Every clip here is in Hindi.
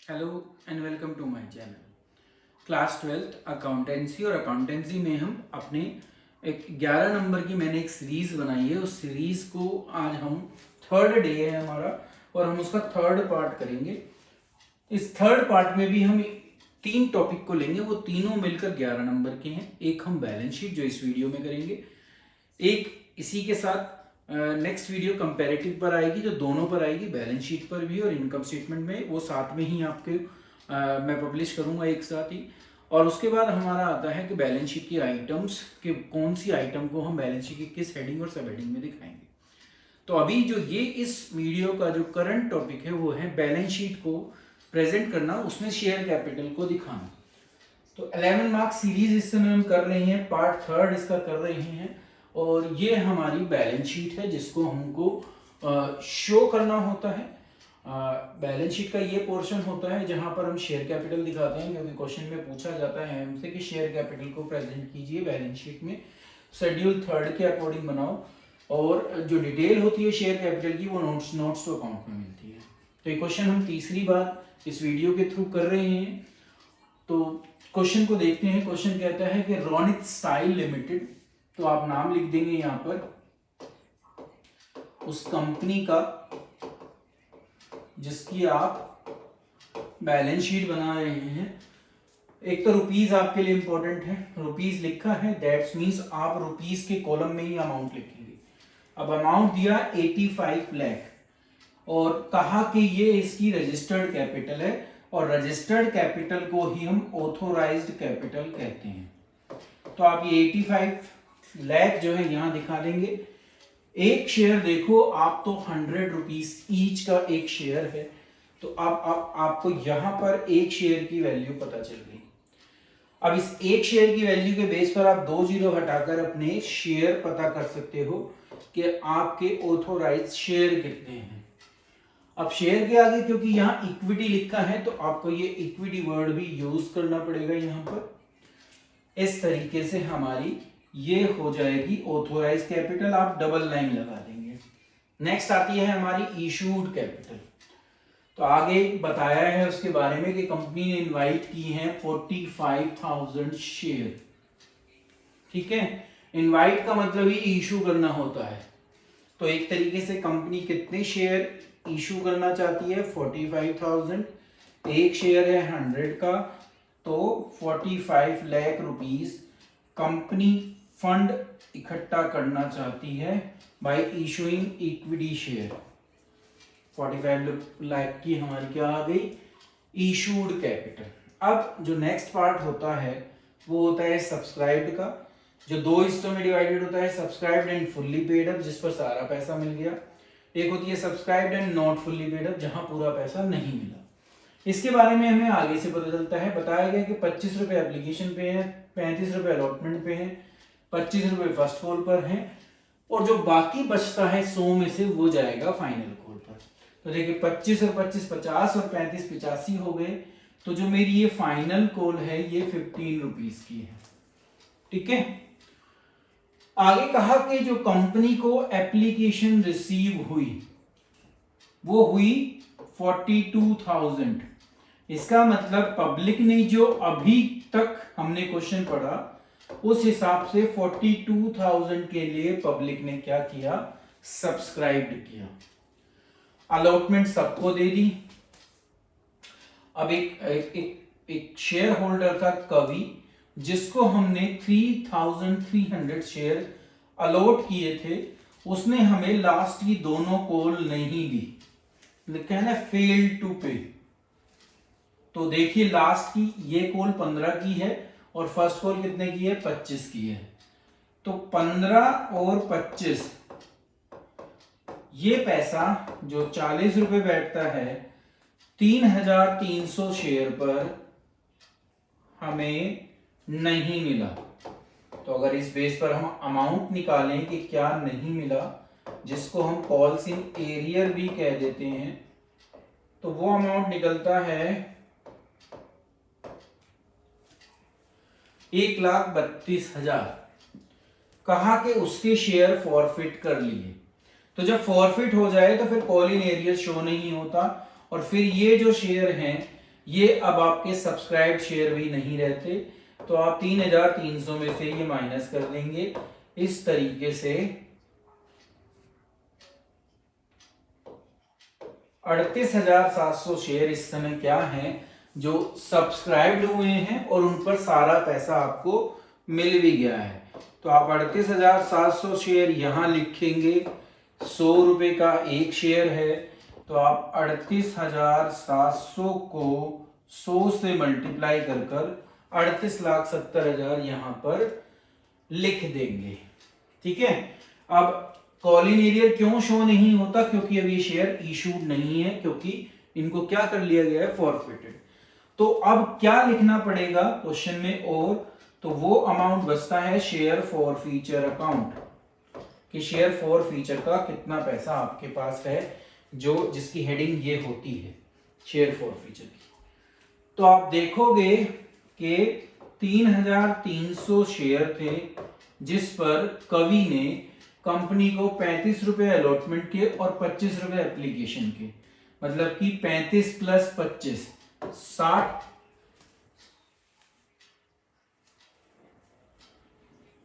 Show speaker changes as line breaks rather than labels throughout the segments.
Hello and welcome to my channel. Class 12th accountancy और अकाउंटेंसी में हम अपने एक 11 नंबर की मैंने एक सीरीज़ बनाई है। उस सीरीज़ को आज हम थर्ड डे है हमारा और हम उसका थर्ड पार्ट करेंगे। इस थर्ड पार्ट में भी हम तीन टॉपिक को लेंगे, वो तीनों मिलकर 11 नंबर के हैं। एक हम बैलेंस शीट जो इस वीडियो में करेंगे, एक इसी के साथ नेक्स्ट वीडियो कंपैरेटिव पर आएगी जो दोनों पर आएगी, बैलेंस शीट पर भी और इनकम स्टेटमेंट में, वो साथ में ही आपके मैं पब्लिश करूंगा एक साथ ही। और उसके बाद हमारा आता है कि बैलेंस शीट की आइटम्स कि कौन सी आइटम को हम बैलेंस शीट की किस हेडिंग और सब हेडिंग में दिखाएंगे। तो अभी जो ये इस वीडियो का जो करंट टॉपिक है वो है बैलेंस शीट को प्रेजेंट करना, उसमें शेयर कैपिटल को दिखाना। तो 11 मार्क्स सीरीज इस समय हम कर रहे हैं, पार्ट थर्ड इसका कर रहे हैं और ये हमारी बैलेंस शीट है जिसको हमको शो करना होता है। बैलेंस शीट का ये पोर्शन होता है जहां पर हम शेयर कैपिटल दिखाते हैं, क्योंकि क्वेश्चन में पूछा जाता है हमसे कि शेयर कैपिटल को प्रेजेंट कीजिए बैलेंस शीट में, शेड्यूल थर्ड के अकॉर्डिंग बनाओ। और जो डिटेल होती है शेयर कैपिटल की वो नोट्स टू अकाउंट में मिलती है। तो ये क्वेश्चन हम तीसरी बार इस वीडियो के थ्रू कर रहे हैं। तो क्वेश्चन को देखते हैं। क्वेश्चन कहता है कि रोनित स्टाइल लिमिटेड, तो आप नाम लिख देंगे यहां पर उस कंपनी का जिसकी आप बैलेंस शीट बना रहे हैं। एक तो रुपीज आपके लिए इंपॉर्टेंट है, रुपीज लिखा है, दैट्स मींस आप रुपीज के कॉलम में ही अमाउंट लिखेंगे। अब अमाउंट दिया 85 लाख और कहा कि ये इसकी रजिस्टर्ड कैपिटल है और रजिस्टर्ड कैपिटल को ही हम ऑथोराइज्ड कैपिटल कहते हैं। तो आप ये 85 लाख जो है यहां दिखा देंगे। एक शेयर देखो आप, तो 100 रुपीज ईच का एक शेयर है। तो अब आपको यहां पर एक शेयर की वैल्यू पता चल गई। अब इस एक शेयर की वैल्यू के बेस पर आप 2 जीरो हटाकर अपने शेयर पता कर सकते हो कि आपके ऑथोराइज शेयर कितने हैं। अब शेयर के आगे क्योंकि यहां इक्विटी लिखा है तो आपको ये इक्विटी वर्ड भी यूज करना पड़ेगा यहां पर। इस तरीके से हमारी ये हो जाएगी ऑथोराइज कैपिटल, आप डबल लाइन लगा देंगे। नेक्स्ट आती है हमारी इशूड कैपिटल। तो आगे बताया है उसके बारे में कि कंपनी ने इनवाइट की है 45,000 शेयर। ठीक है, इनवाइट का मतलब ही इशू करना होता है। तो एक तरीके से कंपनी कितने शेयर इशू करना चाहती है, 45,000। एक शेयर है 100 का, तो 45 लाख रुपीस कंपनी फंड इकट्ठा करना चाहती है bye issuing equity share. 45 lakh की हमारी क्या आ गई, इशूड कैपिटल। अब जो नेक्स्ट पार्ट होता है वो होता है सब्सक्राइब्ड का, जो दो हिस्सों में डिवाइडेड होता है, subscribed and fully paid up जिस पर सारा पैसा मिल गया। एक होती है subscribed and not fully paid up जहां पूरा पैसा नहीं मिला। इसके बारे में हमें आगे से पता चलता है। बताया गया कि 25 रुपए एप्लीकेशन पे है, 35 रुपए अलॉटमेंट पे है, 25 रुपए फर्स्ट कॉल पर है और जो बाकी बचता है 100 में से वो जाएगा फाइनल कॉल पर। तो देखिए 25 और 25 50 और 35 85 हो गए। तो जो मेरी ये फाइनल कॉल है ये 15 रुपीज की है। ठीक है, आगे कहा कि जो कंपनी को एप्लीकेशन रिसीव हुई वो हुई 42,000। इसका मतलब पब्लिक ने जो अभी तक हमने क्वेश्चन पढ़ा उस हिसाब से 42,000 के लिए पब्लिक ने क्या किया, सब्सक्राइब किया। अलॉटमेंट सबको दे दी। अब एक शेयर होल्डर था कवि, जिसको हमने 3,300 शेयर अलॉट किए थे, उसने हमें लास्ट की दोनों कॉल नहीं दी, लिखा है ना फेल टू पे। तो देखिए लास्ट की ये कॉल 15 की है और फर्स्ट कॉल कितने की है, 25 की है। तो 15 और 25 ये पैसा जो 40 रुपए बैठता है 3,300 शेयर पर हमें नहीं मिला। तो अगर इस बेस पर हम अमाउंट निकालें कि क्या नहीं मिला, जिसको हम कॉल्स इन एरियर भी कह देते हैं, तो वो अमाउंट निकलता है 1,32,000। कहा कि उसके शेयर फॉरफिट कर लिए। तो जब फॉरफिट हो जाए तो फिर कॉल इन एरियर शो नहीं होता और फिर ये जो शेयर हैं ये अब आपके सब्सक्राइब शेयर भी नहीं रहते, तो आप 3,300 में से ये माइनस कर देंगे इस तरीके से। 38,700 शेयर इस समय क्या हैं जो सब्सक्राइब्ड हुए हैं और उन पर सारा पैसा आपको मिल भी गया है। तो आप 38,700 शेयर यहां लिखेंगे, 100 रुपए का एक शेयर है, तो आप 38,700 को 100 से मल्टीप्लाई कर 38,70,000 यहां पर लिख देंगे। ठीक है। अब कॉलिंग एरियर क्यों शो नहीं होता, क्योंकि अब ये शेयर इशूड नहीं है, क्योंकि इनको क्या कर लिया गया है, फॉरफिटेड। तो अब क्या लिखना पड़ेगा क्वेश्चन में, और तो वो अमाउंट बचता है शेयर फॉर फीचर अकाउंट, कि शेयर फॉर फीचर का कितना पैसा आपके पास है, जो जिसकी हेडिंग ये होती है शेयर फॉर फीचर की। तो आप देखोगे कि 3,300 शेयर थे जिस पर कवि ने कंपनी को 35 रुपए अलॉटमेंट के और 25 रुपए एप्लीकेशन के, मतलब कि 35 प्लस 25 60।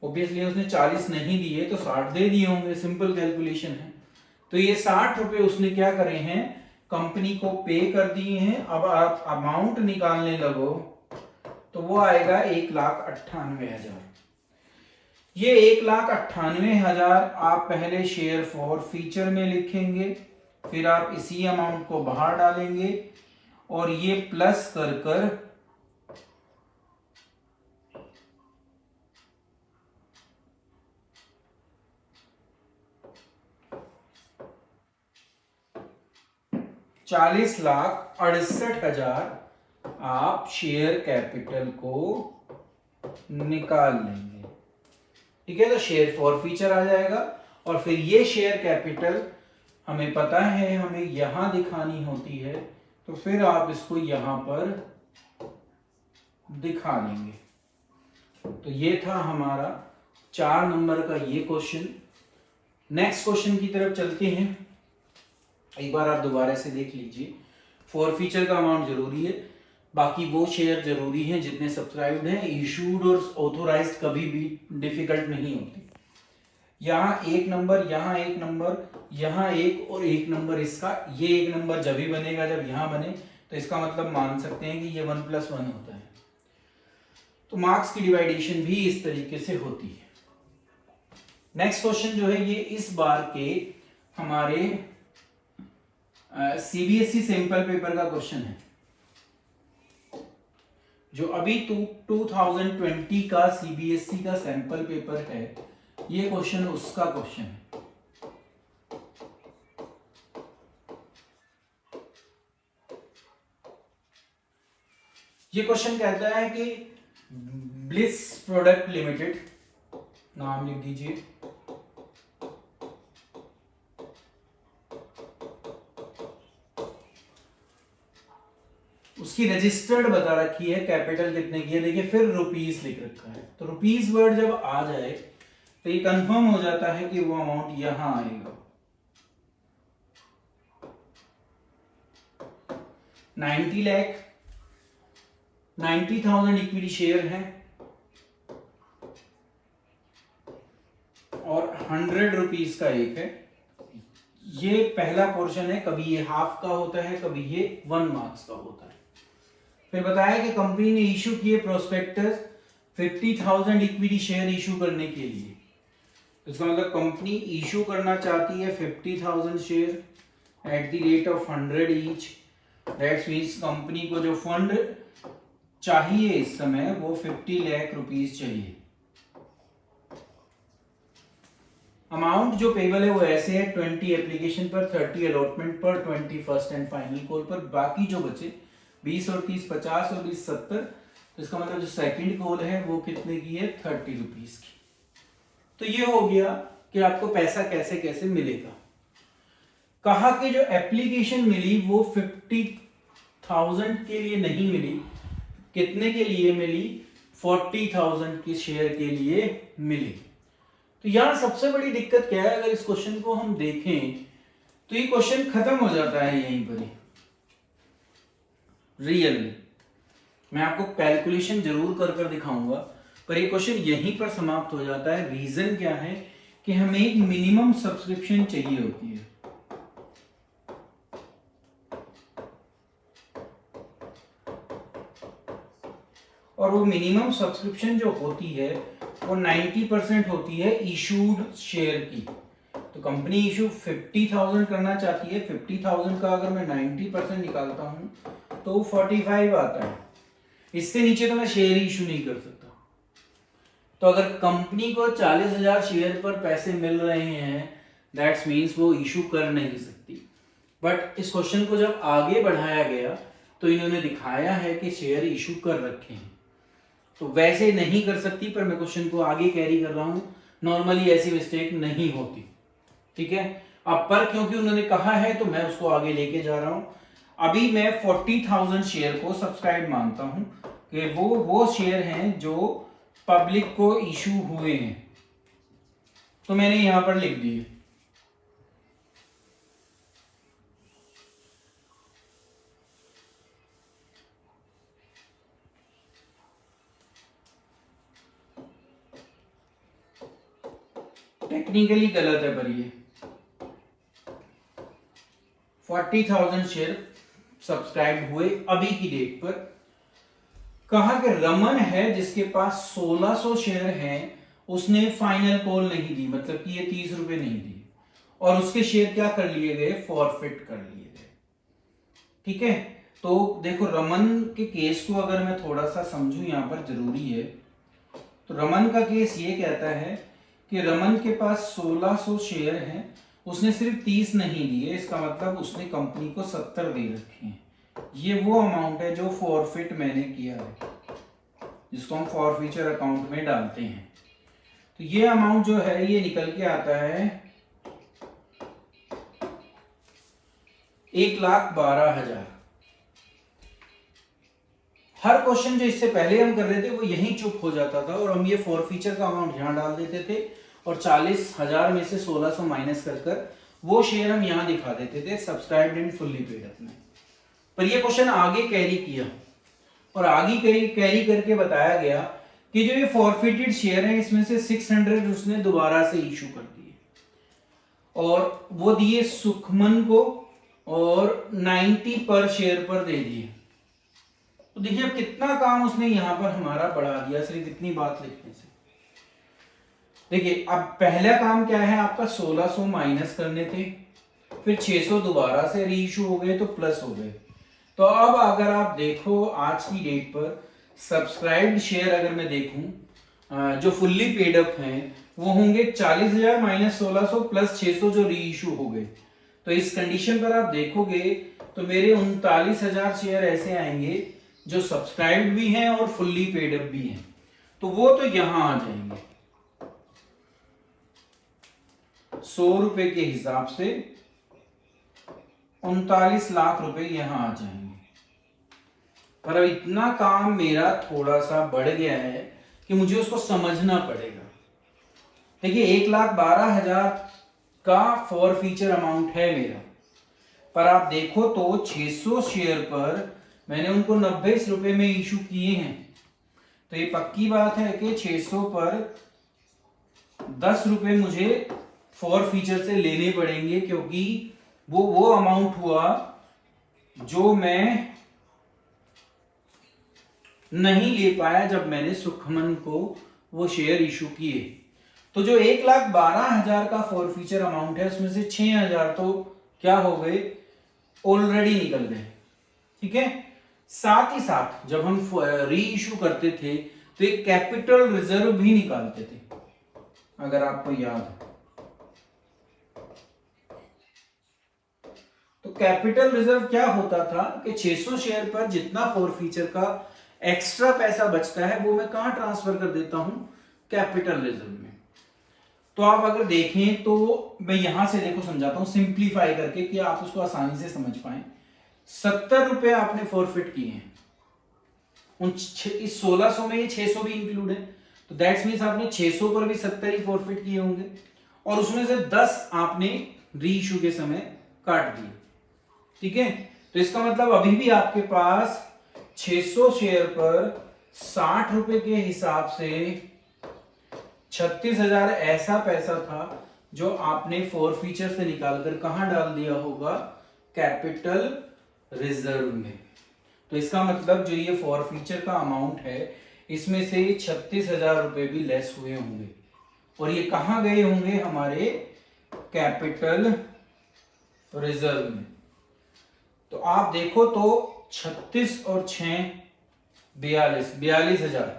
ऑब्वियसली उसने 40 नहीं दिए तो 60 दे दिए होंगे, सिंपल कैलकुलेशन है। तो ये 60 रुपए उसने क्या करे हैं, कंपनी को पे कर दिए हैं। अब आप अमाउंट निकालने लगो तो वो आएगा 1,98,000। ये 1,98,000 आप पहले शेयर फॉर फीचर में लिखेंगे, फिर आप इसी अमाउंट को बाहर डालेंगे और ये प्लस कर 40,68,000 आप शेयर कैपिटल को निकाल लेंगे। ठीक है, तो शेयर फॉर फीचर आ जाएगा और फिर ये शेयर कैपिटल हमें पता है हमें यहां दिखानी होती है, तो फिर आप इसको यहां पर दिखा देंगे। तो ये था हमारा 4 नंबर का ये क्वेश्चन। नेक्स्ट क्वेश्चन की तरफ चलते हैं। एक बार आप दोबारा से देख लीजिए। फॉर फीचर का अमाउंट जरूरी है, बाकी वो शेयर जरूरी हैं जितने सब्सक्राइब्ड हैं। इशूड और ऑथोराइज्ड कभी भी डिफिकल्ट नहीं होती। यहाँ एक नंबर, यहाँ एक नंबर, यहाँ एक और एक नंबर, इसका ये एक नंबर जब ही बनेगा जब यहाँ बने, तो इसका मतलब मान सकते हैं कि ये 1+1 होता है। तो मार्क्स की डिवाइडेशन भी इस तरीके से होती है। नेक्स्ट क्वेश्चन जो है ये इस बार के हमारे सीबीएसई सैंपल पेपर का क्वेश्चन है, जो अभी 2020 का सीबीएसई का सैंपल पेपर है। ये क्वेश्चन उसका क्वेश्चन है। ये क्वेश्चन कहता है कि ब्लिस प्रोडक्ट लिमिटेड, नाम लिख दीजिए, उसकी रजिस्टर्ड बता रखी है, कैपिटल कितने की है, देखिए फिर रुपीस लिख रखा है। तो रुपीस वर्ड जब आ जाए तो ये कंफर्म हो जाता है कि वो अमाउंट यहां आएगा। 90 लाख, 90,000 इक्विटी शेयर है और 100 रुपीस का एक है। ये पहला पोर्शन है, कभी ये हाफ का होता है, कभी ये 1 मार्क्स का होता है। फिर बताया कि कंपनी ने इशू किए प्रोस्पेक्टस 50,000 इक्विटी शेयर इशू करने के लिए। इसका मतलब कंपनी इशू करना चाहती है 50,000 share at the rate of 100 each. That's means company को जो फंड चाहिए इस समय वो 50 लाख रुपीस चाहिए। अमाउंट जो पेबल है वो ऐसे है, 20 एप्लीकेशन पर, 30 अलॉटमेंट पर, 20 फर्स्ट एंड फाइनल कॉल पर, बाकी जो बचे 20 और 30 50 और 20 70। तो इसका मतलब जो सेकंड कॉल है वो कितने की है, 30 रुपीस की। तो ये हो गया कि आपको पैसा कैसे कैसे मिलेगा। कहा कि जो एप्लीकेशन मिली वो 50,000 के लिए नहीं मिली, कितने के लिए मिली, 40,000 के शेयर के लिए मिली। तो यहां सबसे बड़ी दिक्कत क्या है, अगर इस क्वेश्चन को हम देखें तो ये क्वेश्चन खत्म हो जाता है यहीं पर ही। रियल में। मैं आपको कैलकुलेशन जरूर कर कर दिखाऊंगा, पर ये क्वेश्चन यहीं पर समाप्त हो जाता है। रीजन क्या है कि हमें एक मिनिमम सब्सक्रिप्शन चाहिए होती है। और वो मिनिमम सब्सक्रिप्शन जो होती है वो 90% होती है इशूड शेयर की। तो कंपनी इशू 50,000 करना चाहती है, 50,000 का अगर मैं 90% निकालता हूं तो 45 आता है। इससे नीचे तो मैं शेयर इशू नहीं कर सकता। तो अगर कंपनी को 40,000 शेयर पर पैसे मिल रहे हैं, दैट्स मीन्स वो इशू कर नहीं सकती। बट इस क्वेश्चन को जब आगे बढ़ाया गया तो इन्होंने दिखाया है कि शेयर इशू कर रखे हैं। तो वैसे नहीं कर सकती, पर मैं क्वेश्चन को आगे कैरी कर रहा हूं। नॉर्मली ऐसी मिस्टेक नहीं होती, ठीक है। अब पर क्योंकि उन्होंने कहा है तो मैं उसको आगे लेके जा रहा हूं। अभी मैं 40,000 शेयर को सब्सक्राइब मानता हूं कि वो शेयर हैं जो पब्लिक को इशू हुए हैं। तो मैंने यहां पर लिख दिए। टेक्निकली गलत है, पर ये 40,000 शेयर सब्सक्राइब हुए अभी की डेट पर। कहा कि रमन है जिसके पास 1600 शेयर हैं, उसने फाइनल कॉल नहीं दी, मतलब कि ये 30 रुपए नहीं दिए, और उसके शेयर क्या कर लिए गए, फॉरफिट कर लिए गए। ठीक है। तो देखो रमन के केस को अगर मैं थोड़ा सा समझूं यहां पर जरूरी है, तो रमन का केस ये कहता है कि रमन के पास 1600 शेयर हैं, उसने सिर्फ 30 नहीं दिए, इसका मतलब उसने कंपनी को 70 दे रखे हैं। ये वो अमाउंट है जो फॉरफिट मैंने किया है, जिसको हम फॉरफीचर अकाउंट में डालते हैं। तो ये अमाउंट जो है ये निकल के आता है 1,12,000। हर क्वेश्चन जो इससे पहले हम कर रहे थे वो यहीं चुप हो जाता था और हम ये फॉरफीचर का अमाउंट यहां डाल देते थे और 40,000 में से 1600 माइनस कर कर वो शेयर हम यहां दिखा देते थे subscribed and fully paid up में। पर ये क्वेश्चन आगे कैरी किया और आगे कैरी करके बताया गया कि जो ये फॉरफिटेड शेयर है इसमें से 600 उसने दोबारा से इशू कर दिए और वो दिए सुखमन को और 90 पर शेयर पर दे दिए। तो देखिए अब कितना काम उसने यहां पर हमारा बढ़ा दिया सिर्फ इतनी बात लिखने से। देखिए अब पहला काम क्या है, आपका 1600 माइनस करने थे, फिर 600 दोबारा से री इशू हो गए तो प्लस हो गए। तो अब अगर आप देखो आज की डेट पर सब्सक्राइब्ड शेयर अगर मैं देखूं जो फुल्ली पेड अप हैं वो होंगे 40,000 माइनस 1600 प्लस 600 जो री इशू हो गए। तो इस कंडीशन पर आप देखोगे तो मेरे 39,000 शेयर ऐसे आएंगे जो सब्सक्राइब्ड भी हैं और फुल्ली पेड अप भी हैं, तो वो तो यहां आ जाएंगे 100 रुपए के हिसाब से 39 लाख रुपए यहां आ जाएंगे। पर अब इतना काम मेरा थोड़ा सा बढ़ गया है कि मुझे उसको समझना पड़ेगा। देखिए 1,12,000 का फॉरफीचर अमाउंट है मेरा, पर आप देखो तो 600 शेयर पर मैंने उनको 90 रुपए में इशू किए हैं। तो ये पक्की बात है कि 600 पर 10 रुपए मुझे फॉरफीचर से लेने पड़ेंगे, क्योंकि वो अमाउंट हुआ जो मैं नहीं ले पाया जब मैंने सुखमन को वो शेयर इशू किए। तो जो 1,12,000 का फॉरफीचर अमाउंट है उसमें से 6,000 तो क्या हो गए, ऑलरेडी निकल गए। ठीक है। साथ ही साथ जब हम री इशू करते थे तो एक कैपिटल रिजर्व भी निकालते थे, अगर आपको याद है। तो कैपिटल रिजर्व क्या होता था कि 600 शेयर पर जितना फॉरफीचर का एक्स्ट्रा पैसा बचता है वो मैं कहां ट्रांसफर कर देता हूं, कैपिटल रिजर्व में। तो आप अगर देखें तो मैं यहां से देखो समझाता हूं सिंप्लीफाई करके कि आप उसको आसानी से समझ पाए। 70 रुपए आपने फॉरफिट किए हैं, इस 1600 में ये 600 भी इंक्लूड है, तो दैट्स मींस आपने 600 पर भी 70 ही फॉरफिट किए होंगे और उसमें से 10 आपने री इशू के समय काट दिए। ठीक है। तो इसका मतलब अभी भी आपके पास 600 शेयर पर 60 रुपए के हिसाब से 36,000 ऐसा पैसा था जो आपने फॉरफीचर से निकालकर कहां डाल दिया होगा, कैपिटल रिजर्व में। तो इसका मतलब जो ये फॉरफीचर का अमाउंट है इसमें से 36,000 रुपए भी लेस हुए होंगे और ये कहां गए होंगे, हमारे कैपिटल रिजर्व में। तो आप देखो तो 36 और 6 42,000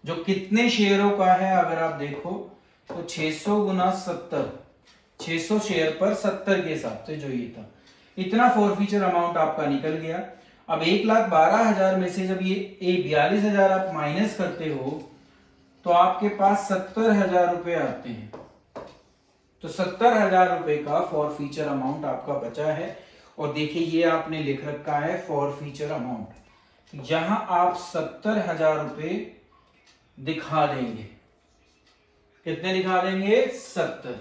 जो कितने शेयरों का है, अगर आप देखो तो 600 गुना 70, 600 शेयर पर 70 के हिसाब से जो ये था, इतना फॉरफीचर अमाउंट आपका निकल गया। अब 1,12,000 में से जब ये 42,000 आप माइनस करते हो तो आपके पास 70,000 रुपए आते हैं। तो 70,000 रुपए का फॉरफीचर अमाउंट आपका बचा है। और देखिए ये आपने लिख रखा है फॉरफीचर अमाउंट, यहां आप 70,000 रुपए दिखा देंगे। कितने दिखा देंगे, 70।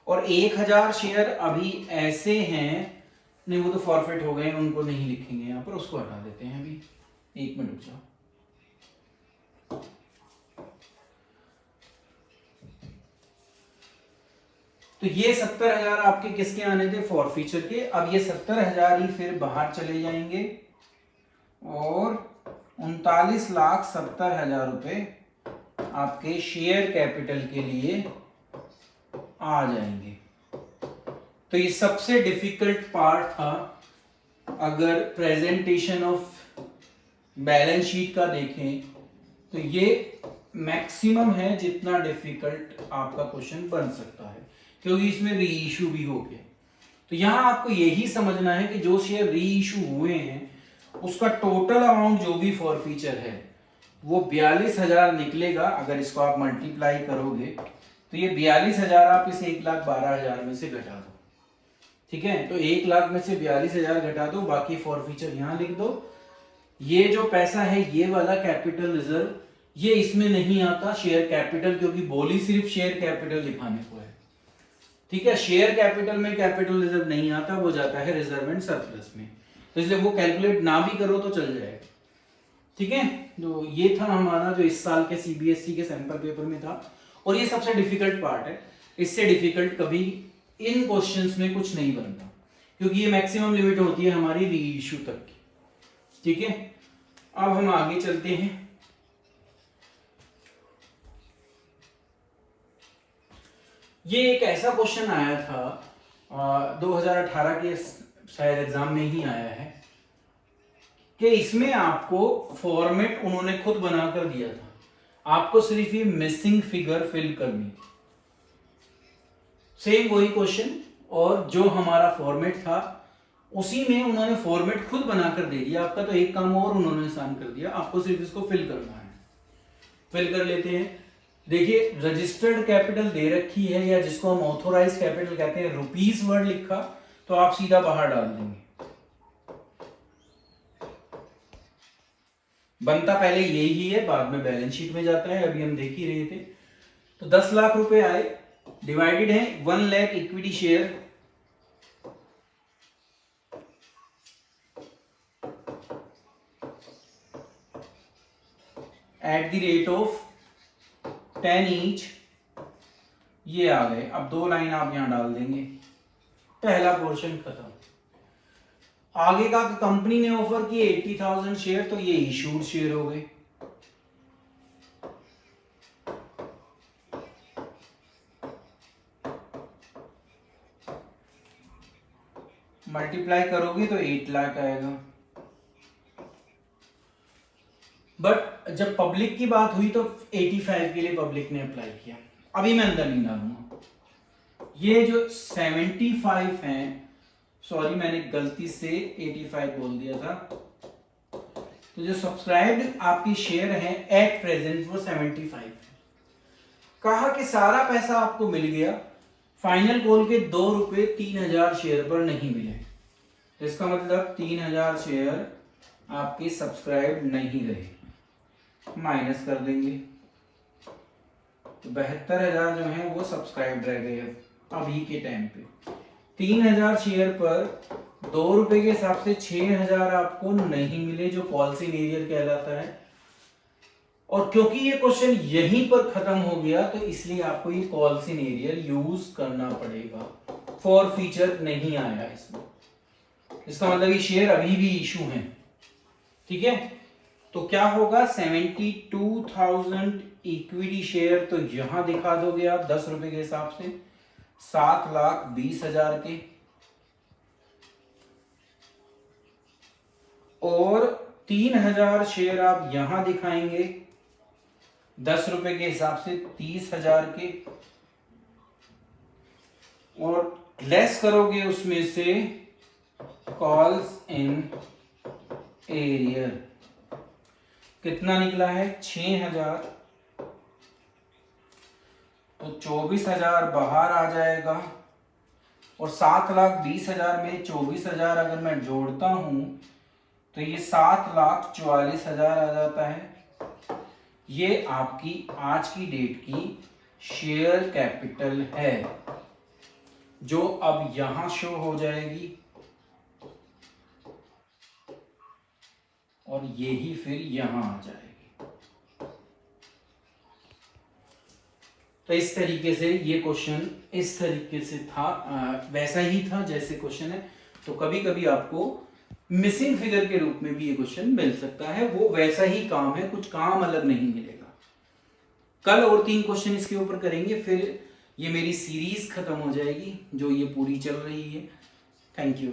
और 1,000 शेयर अभी ऐसे हैं, नहीं वो तो फॉरफिट हो गए, उनको नहीं लिखेंगे यहां पर, उसको हटा देते हैं अभी। 1 मिनट रुक जाओ। तो ये 70,000 आपके किसके आने थे, फॉरफीचर के। अब ये 70,000 ही फिर बाहर चले जाएंगे और 39,70,000 रुपए आपके शेयर कैपिटल के लिए आ जाएंगे। तो ये सबसे डिफिकल्ट पार्ट था। अगर प्रेजेंटेशन ऑफ बैलेंस शीट का देखें तो ये मैक्सिमम है जितना डिफिकल्ट आपका क्वेश्चन बन सकता है, क्योंकि इसमें री इशू भी हो गया। तो यहां आपको यही समझना है कि जो शेयर री इशू हुए हैं उसका टोटल अमाउंट जो भी फॉरफीचर है वो 42,000 निकलेगा। अगर इसको आप मल्टीप्लाई करोगे तो ये 42,000 आप इस 1,12,000 में से घटा दो, ठीक है। तो 1 लाख में से 42,000 घटा दो, बाकी फॉरफीचर यहां लिख दो। ये जो पैसा है ये वाला कैपिटल रिजर्व, ये इसमें नहीं आता शेयर कैपिटल, क्योंकि बोली सिर्फ शेयर कैपिटल दिखाने को है, ठीक है। शेयर कैपिटल में कैपिटल रिजर्व नहीं आता, वो जाता है रिजर्व एंड सरप्लस में। तो इसलिए वो कैलकुलेट ना भी करो तो चल जाएगा, ठीक है। तो ये था हमारा जो इस साल के सीबीएसई के सैंपल पेपर में था, और ये सबसे डिफिकल्ट पार्ट है। इससे डिफिकल्ट कभी इन क्वेश्चंस में कुछ नहीं बनता, क्योंकि ये मैक्सिमम लिमिट होती है हमारी री इशू तक की, ठीक है। अब हम आगे चलते हैं। ये एक ऐसा क्वेश्चन आया था 2018 के शायद एग्जाम में ही आया है, कि इसमें आपको फॉर्मेट उन्होंने खुद बनाकर दिया था, आपको सिर्फ ये मिसिंग फिगर फिल करनी थी। सेम वही क्वेश्चन, और जो हमारा फॉर्मेट था उसी में उन्होंने फॉर्मेट खुद बनाकर दे दिया। आपका तो एक काम और उन्होंने आसान कर दिया, आपको सिर्फ इसको फिल करना है। फिल कर लेते हैं। देखिए रजिस्टर्ड कैपिटल दे रखी है, या जिसको हम ऑथोराइज कैपिटल कहते हैं, रुपीस वर्ड लिखा तो आप सीधा बाहर डाल देंगे। बनता पहले यही है, बाद में बैलेंस शीट में जाता है, अभी हम देख ही रहे थे। तो 10 लाख रुपए आए, डिवाइडेड है 1 lakh equity share, at the rate of 10 each, ये आ गए। अब 2 लाइन आप यहां डाल देंगे, पहला पोर्शन खत्म। आगे का कंपनी ने ऑफर किए 80,000 शेयर, तो ये इशूड शेयर हो गए। मल्टीप्लाई करोगे तो 8 लाख आएगा। बट जब पब्लिक की बात हुई तो 85 के लिए पब्लिक ने अप्लाई किया। अभी मैं अंदर नहीं डालूंगा। ये जो 75 हैं, सॉरी मैंने गलती से 85 बोल दिया था, तो जो सब्सक्राइब्ड आपकी शेयर हैं एट प्रेजेंट वो 75 है। कहा कि सारा पैसा आपको मिल गया, फाइनल कॉल के 2 रुपए 3,000 शेयर पर नहीं मिले, तो इसका मतलब 3,000 शेयर आपके सब्सक्राइब नहीं रहे, माइनस कर देंगे। तो 72,000 जो है वो सब्सक्राइब रह गए अभी के टाइम पे। 3,000 शेयर पर ₹2 के हिसाब से 6000 आपको नहीं मिले, जो कॉल्स इन एरियर कहलाता है। और क्योंकि ये क्वेश्चन यहीं पर खत्म हो गया, तो इसलिए आपको ये कॉल्स इन एरियर यूज करना पड़ेगा। फॉर फीचर नहीं आया इसमें, इसका मतलब ये शेयर अभी भी इशू है। ठीक है, तो क्या होगा, 72,000 इक्विटी शेयर तो यहां दिखा दोगे आप ₹10 के हिसाब से, 7,20,000 के, और 3,000 शेयर आप यहां दिखाएंगे ₹10 के हिसाब से 30,000 के, और लेस करोगे उसमें से कॉल्स इन एरियर, कितना निकला है 6,000, तो 24,000 बाहर आ जाएगा, और 7,20,000 में 24,000 अगर मैं जोड़ता हूं तो ये 7,44,000 आ जाता है। ये आपकी आज की डेट की शेयर कैपिटल है, जो अब यहां शो हो जाएगी, और ये ही फिर यहां आ जाएगी। तो इस तरीके से ये क्वेश्चन इस तरीके से था, वैसा ही था जैसे क्वेश्चन है। तो कभी कभी आपको मिसिंग फिगर के रूप में भी ये क्वेश्चन मिल सकता है, वो वैसा ही काम है, कुछ काम अलग नहीं मिलेगा। कल और 3 क्वेश्चन इसके ऊपर करेंगे, फिर ये मेरी सीरीज खत्म हो जाएगी जो ये पूरी चल रही है। Thank you.